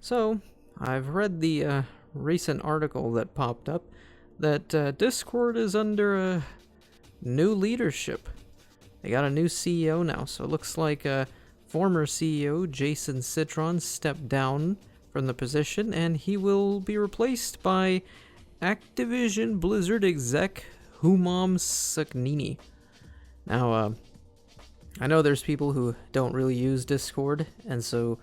So, I've read the recent article that popped up that Discord is under a new leadership. They got a new CEO now, so it looks like former CEO Jason Citron stepped down from the position, and he will be replaced by Activision Blizzard exec Humam Saknini. Now, I know there's people who don't really use Discord, and so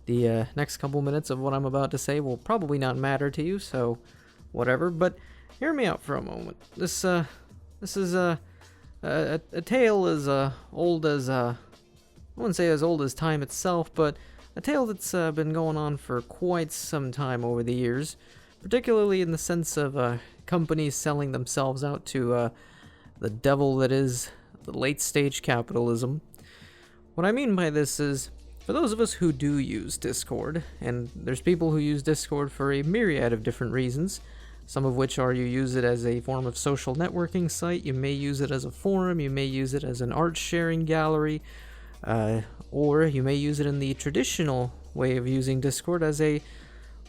the next couple minutes of what I'm about to say will probably not matter to you, so whatever, but hear me out for a moment. This is a tale as old as, I wouldn't say as old as time itself, but a tale that's been going on for quite some time over the years, particularly in the sense of companies selling themselves out to the devil that is the late-stage capitalism. What I mean by this is, for those of us who do use Discord, and there's people who use Discord for a myriad of different reasons, some of which are you use it as a form of social networking site, you may use it as a forum, you may use it as an art sharing gallery, or you may use it in the traditional way of using Discord as a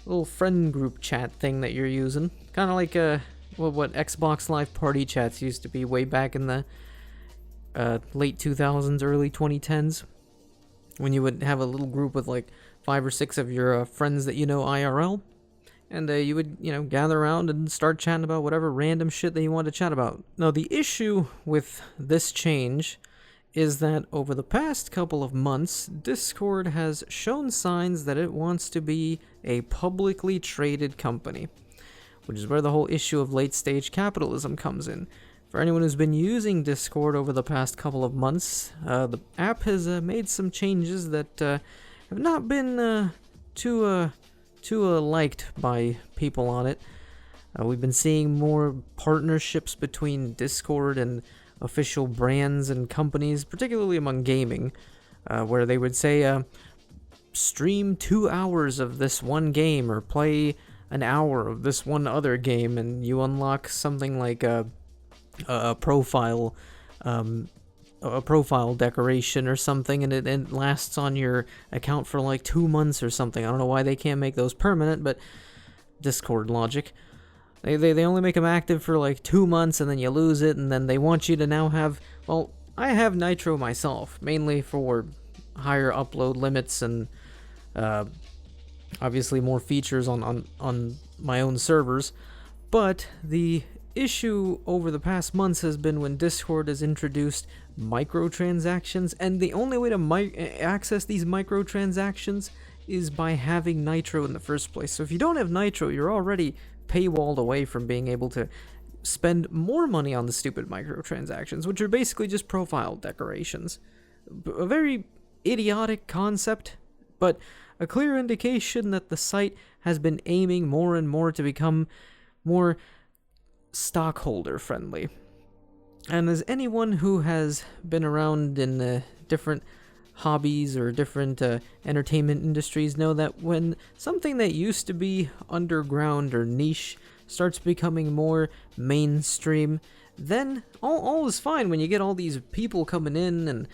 little friend group chat thing that you're using. Kind of like what Xbox Live Party chats used to be way back in the late 2000s, early 2010s. When you would have a little group with like 5 or 6 of your friends that you know IRL, and you would, gather around and start chatting about whatever random shit that you want to chat about. Now, the issue with this change is that over the past couple of months, Discord has shown signs that it wants to be a publicly traded company, which is where the whole issue of late-stage capitalism comes in. For anyone who's been using Discord over the past couple of months, the app has made some changes that have not been too liked by people on it. We've been seeing more partnerships between Discord and official brands and companies, particularly among gaming, where they would say, stream 2 hours of this one game or play an hour of this one other game, and you unlock something like a profile decoration or something, and it lasts on your account for like 2 months or something. I don't know why they can't make those permanent, but Discord logic. They only make them active for like 2 months, and then you lose it, and then they want you to now have, well, I have Nitro myself, mainly for higher upload limits and obviously more features on my own servers, but the issue over the past months has been when Discord has introduced microtransactions, and the only way to access these microtransactions is by having Nitro in the first place. So if you don't have Nitro, you're already paywalled away from being able to spend more money on the stupid microtransactions, which are basically just profile decorations. A very idiotic concept, but a clear indication that the site has been aiming more and more to become more stockholder friendly. And as anyone who has been around in different hobbies or different entertainment industries know, that when something that used to be underground or niche starts becoming more mainstream, then all is fine when you get all these people coming in and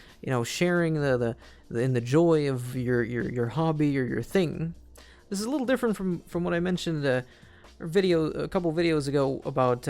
sharing the joy of your hobby or your thing. This is a little different from what I mentioned a couple videos ago about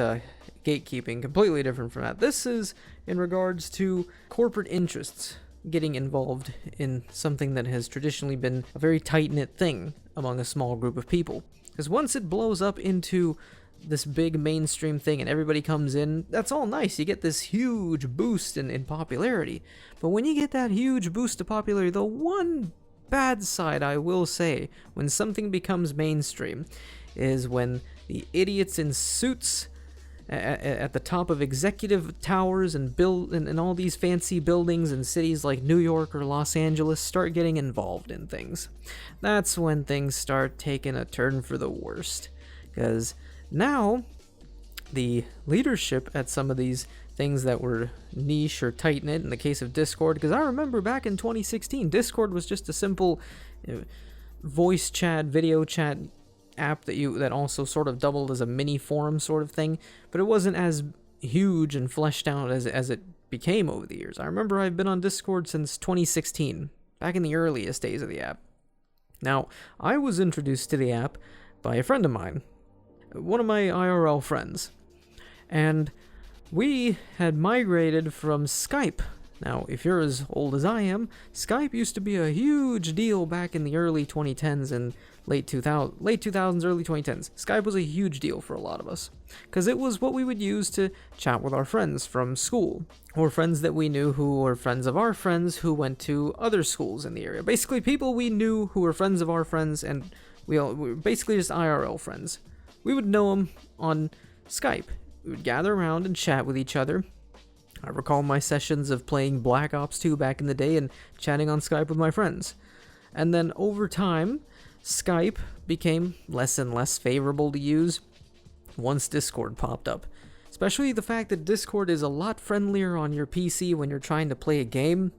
gatekeeping. Completely different from that. This is in regards to corporate interests getting involved in something that has traditionally been a very tight-knit thing among a small group of people. Because once it blows up into this big mainstream thing and everybody comes in, that's all nice. You get this huge boost in popularity. But when you get that huge boost of popularity, the one bad side, I will say, when something becomes mainstream is when the idiots in suits at the top of executive towers and all these fancy buildings in cities like New York or Los Angeles start getting involved in things. That's when things start taking a turn for the worst. Because now, the leadership at some of these things that were niche or tight-knit, in the case of Discord, because I remember back in 2016, Discord was just a simple voice chat, video chat app that also sort of doubled as a mini forum sort of thing, but it wasn't as huge and fleshed out as it became over the years. I remember I've been on Discord since 2016, back in the earliest days of the app. Now, I was introduced to the app by a friend of mine, one of my IRL friends, and we had migrated from Skype. Now, if you're as old as I am, Skype used to be a huge deal back in the early 2010s and late 2000s, early 2010s. Skype was a huge deal for a lot of us, because it was what we would use to chat with our friends from school, or friends that we knew who were friends of our friends who went to other schools in the area. Basically, people we knew who were friends of our friends, and we were basically just IRL friends. We would know them on Skype. We would gather around and chat with each other. I recall my sessions of playing Black Ops 2 back in the day and chatting on Skype with my friends. And then over time, Skype became less and less favorable to use once Discord popped up. Especially the fact that Discord is a lot friendlier on your PC when you're trying to play a game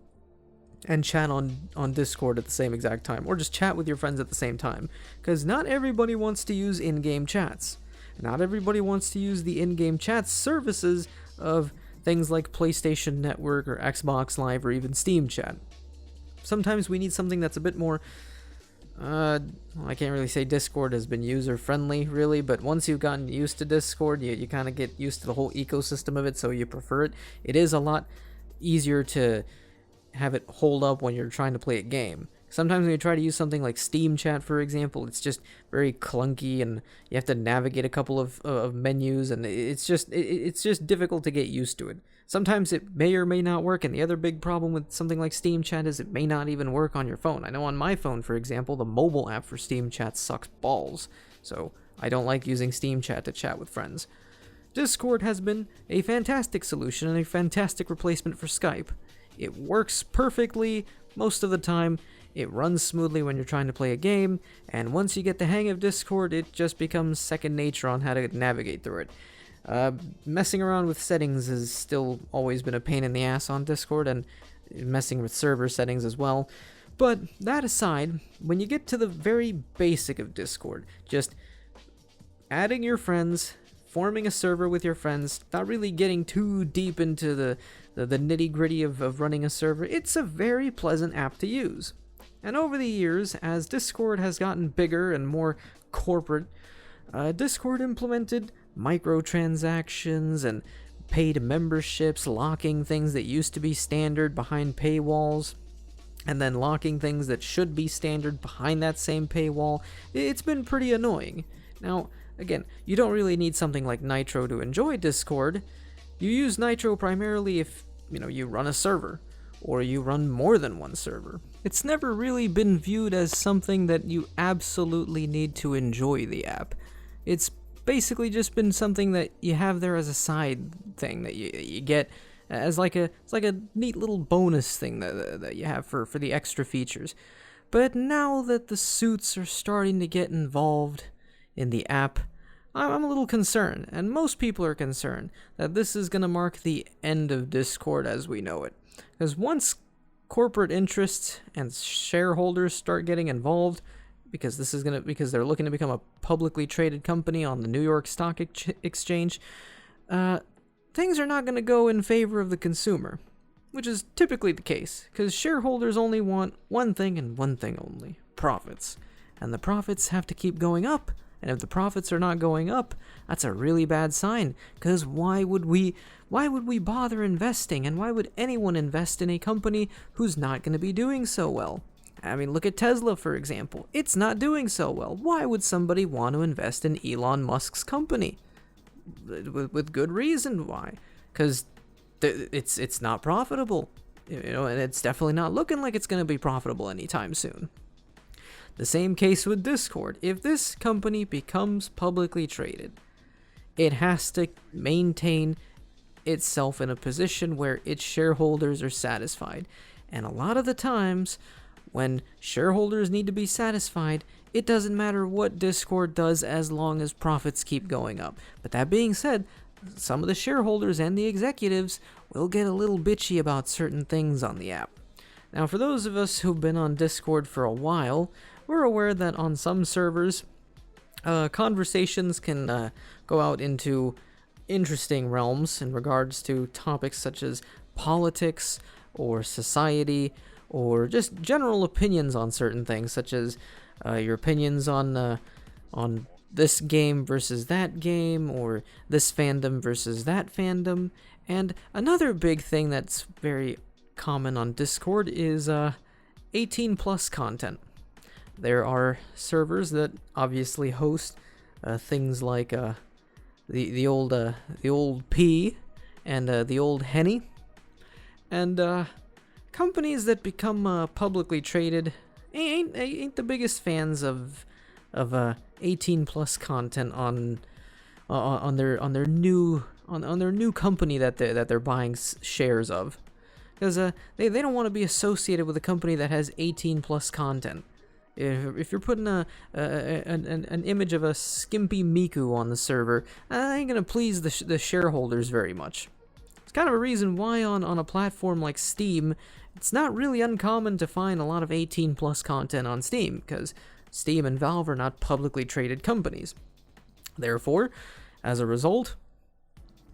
and chat on Discord at the same exact time, or just chat with your friends at the same time. Because not everybody wants to use in-game chats. Not everybody wants to use the in-game chat services of things like PlayStation Network or Xbox Live or even Steam Chat. Sometimes we need something that's a bit more, I can't really say Discord has been user-friendly, really, but once you've gotten used to Discord, you kind of get used to the whole ecosystem of it, so you prefer it. It is a lot easier to have it hold up when you're trying to play a game. Sometimes when you try to use something like Steam Chat, for example, it's just very clunky, and you have to navigate a couple of menus, and it's just difficult to get used to it. Sometimes it may or may not work, and the other big problem with something like Steam Chat is it may not even work on your phone. I know on my phone, for example, the mobile app for Steam Chat sucks balls, so I don't like using Steam Chat to chat with friends. Discord has been a fantastic solution and a fantastic replacement for Skype. It works perfectly most of the time. It runs smoothly when you're trying to play a game, and once you get the hang of Discord, it just becomes second nature on how to navigate through it. Messing around with settings has still always been a pain in the ass on Discord, and messing with server settings as well. But that aside, when you get to the very basic of Discord, just adding your friends, forming a server with your friends, not really getting too deep into the nitty-gritty of running a server, it's a very pleasant app to use. And over the years, as Discord has gotten bigger and more corporate, Discord implemented microtransactions and paid memberships, locking things that used to be standard behind paywalls, and then locking things that should be standard behind that same paywall. It's been pretty annoying. Now, again, you don't really need something like Nitro to enjoy Discord. You use Nitro primarily if, you run a server, or you run more than one server. It's never really been viewed as something that you absolutely need to enjoy the app. It's basically just been something that you have there as a side thing that you get as it's like a neat little bonus thing that you have for the extra features. But now that the suits are starting to get involved in the app, I'm a little concerned, and most people are concerned, that this is going to mark the end of Discord as we know it. Because once corporate interests and shareholders start getting involved, because they're looking to become a publicly traded company on the New York Stock Exchange, things are not going to go in favor of the consumer, which is typically the case, because shareholders only want one thing and one thing only: profits. And the profits have to keep going up. And if the profits are not going up, that's a really bad sign, because why would we bother investing, and why would anyone invest in a company who's not going to be doing so well? I mean, look at Tesla, for example. It's not doing so well. Why would somebody want to invest in Elon Musk's company? With good reason why. Because it's not profitable, and it's definitely not looking like it's going to be profitable anytime soon. The same case with Discord. If this company becomes publicly traded, it has to maintain itself in a position where its shareholders are satisfied. And a lot of the times, when shareholders need to be satisfied, it doesn't matter what Discord does as long as profits keep going up. But that being said, some of the shareholders and the executives will get a little bitchy about certain things on the app. Now, for those of us who've been on Discord for a while, we're aware that on some servers, conversations can go out into interesting realms in regards to topics such as politics or society, or just general opinions on certain things, such as your opinions on this game versus that game, or this fandom versus that fandom. And another big thing that's very common on Discord is 18 plus content. There are servers that obviously host things like the old P and the old Henny, and companies that become publicly traded ain't the biggest fans of 18 plus content on their new company that they're buying shares of, because they don't want to be associated with a company that has 18 plus content. If you're putting an image of a skimpy Miku on the server, that ain't gonna please the shareholders very much. It's kind of a reason why on a platform like Steam, it's not really uncommon to find a lot of 18 plus content on Steam, because Steam and Valve are not publicly traded companies. Therefore, as a result,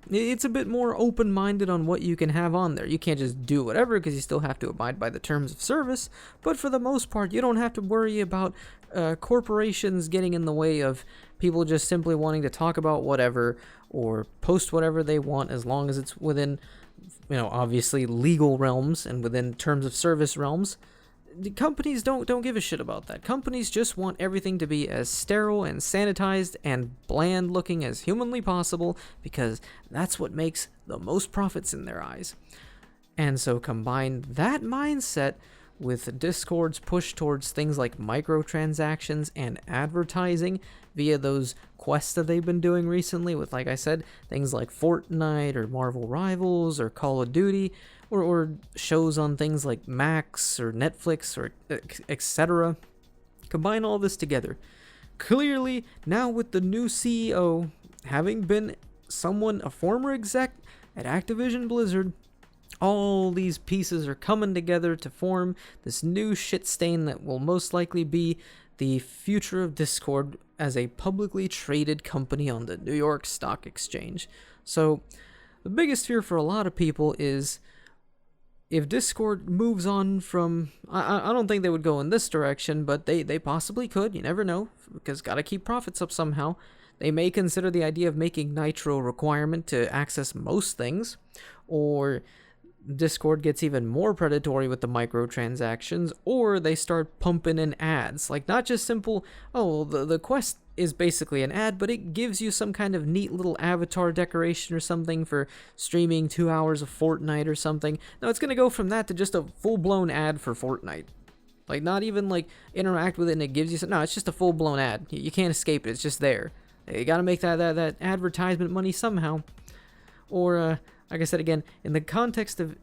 it's a bit more open-minded on what you can have on there. You can't just do whatever, because you still have to abide by the terms of service, but for the most part, you don't have to worry about corporations getting in the way of people just simply wanting to talk about whatever or post whatever they want, as long as it's within, obviously legal realms and within terms of service realms. The companies don't give a shit about that. Companies just want everything to be as sterile and sanitized and bland looking as humanly possible, because that's what makes the most profits in their eyes. And so combine that mindset with Discord's push towards things like microtransactions and advertising via those quests that they've been doing recently with, like I said, things like Fortnite or Marvel Rivals or Call of Duty, or shows on things like Max or Netflix or etc. Combine all this together. Clearly, now with the new CEO having been a former exec at Activision Blizzard, all these pieces are coming together to form this new shit stain that will most likely be the future of Discord as a publicly traded company on the New York Stock Exchange. So, the biggest fear for a lot of people is, if Discord moves on from, I don't think they would go in this direction, but they possibly could. You never know, because gotta keep profits up somehow. They may consider the idea of making Nitro a requirement to access most things, or Discord gets even more predatory with the microtransactions, or they start pumping in ads. Like, not just simple, the quest is basically an ad, but it gives you some kind of neat little avatar decoration or something for streaming 2 hours of Fortnite or something. No, it's going to go from that to just a full-blown ad for Fortnite. Like, not even, like, interact with it and it gives you some... No, it's just a full-blown ad. You can't escape it. It's just there. You got to make that advertisement money somehow. Or, like I said again, in the context of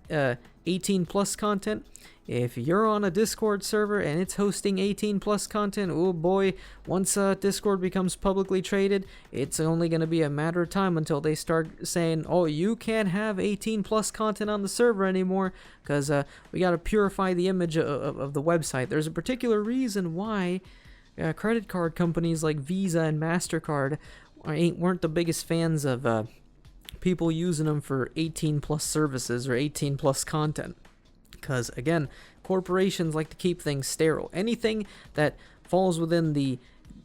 18 plus content, if you're on a Discord server and it's hosting 18 plus content, oh boy, once Discord becomes publicly traded, it's only going to be a matter of time until they start saying, oh, you can't have 18 plus content on the server anymore, because we got to purify the image of the website. There's a particular reason why credit card companies like Visa and MasterCard weren't the biggest fans of people using them for 18 plus services or 18 plus content. Because, again, corporations like to keep things sterile. Anything that falls within the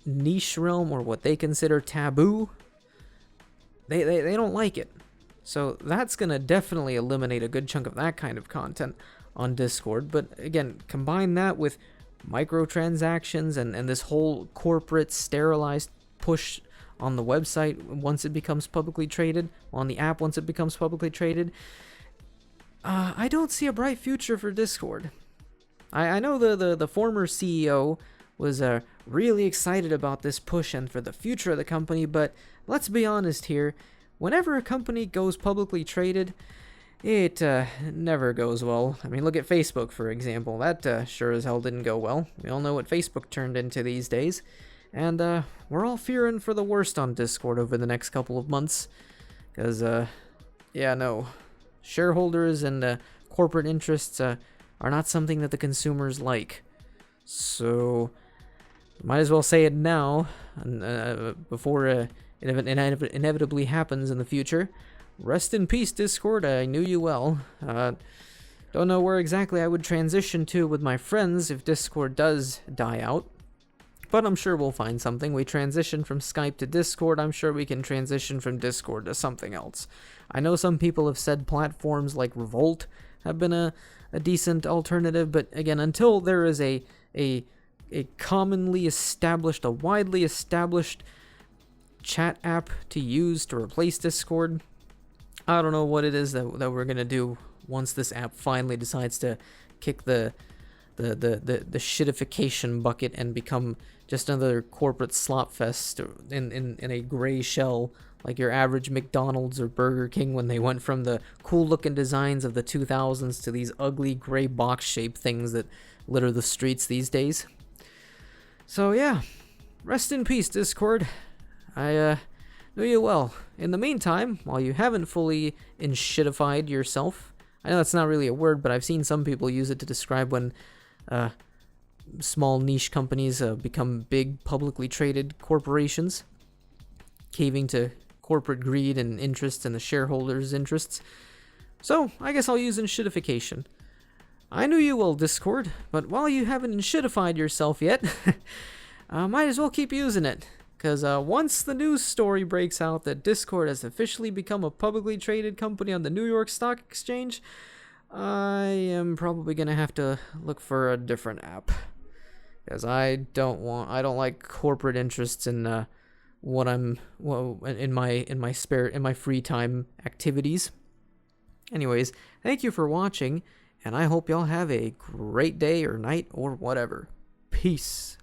niche realm or what they consider taboo, they don't like it. So that's going to definitely eliminate a good chunk of that kind of content on Discord. But, again, combine that with microtransactions and this whole corporate sterilized push on the website once it becomes publicly traded, on the app once it becomes publicly traded, I don't see a bright future for Discord. I know the former CEO was really excited about this push and for the future of the company, but let's be honest here. Whenever a company goes publicly traded, it never goes well. I mean, look at Facebook, for example. That sure as hell didn't go well. We all know what Facebook turned into these days. And we're all fearing for the worst on Discord over the next couple of months. Because, shareholders and corporate interests are not something that the consumers like. So, might as well say it now, before it inevitably happens in the future. Rest in peace, Discord. I knew you well. Don't know where exactly I would transition to with my friends if Discord does die out. But I'm sure we'll find something. We transitioned from Skype to Discord. I'm sure we can transition from Discord to something else. I know some people have said platforms like Revolt have been a decent alternative, but again, until there is a commonly established, a widely established chat app to use to replace Discord, I don't know what it is that we're gonna do once this app finally decides to kick the shitification bucket and become just another corporate slop fest in a gray shell like your average McDonald's or Burger King when they went from the cool looking designs of the 2000s to these ugly gray box shaped things that litter the streets these days. So yeah, rest in peace, Discord. I know you well. In the meantime, while you haven't fully enshitified yourself, I know that's not really a word, but I've seen some people use it to describe when small niche companies become big publicly traded corporations, caving to corporate greed and interest and the shareholders' interests. So I guess I'll use enshitification. I knew you well, Discord, but while you haven't enshitified yourself yet, might as well keep using it. Because once the news story breaks out that Discord has officially become a publicly traded company on the New York Stock Exchange, I am probably going to have to look for a different app. Because I don't like corporate interests in in my free time activities. Anyways, thank you for watching, and I hope y'all have a great day or night or whatever. Peace.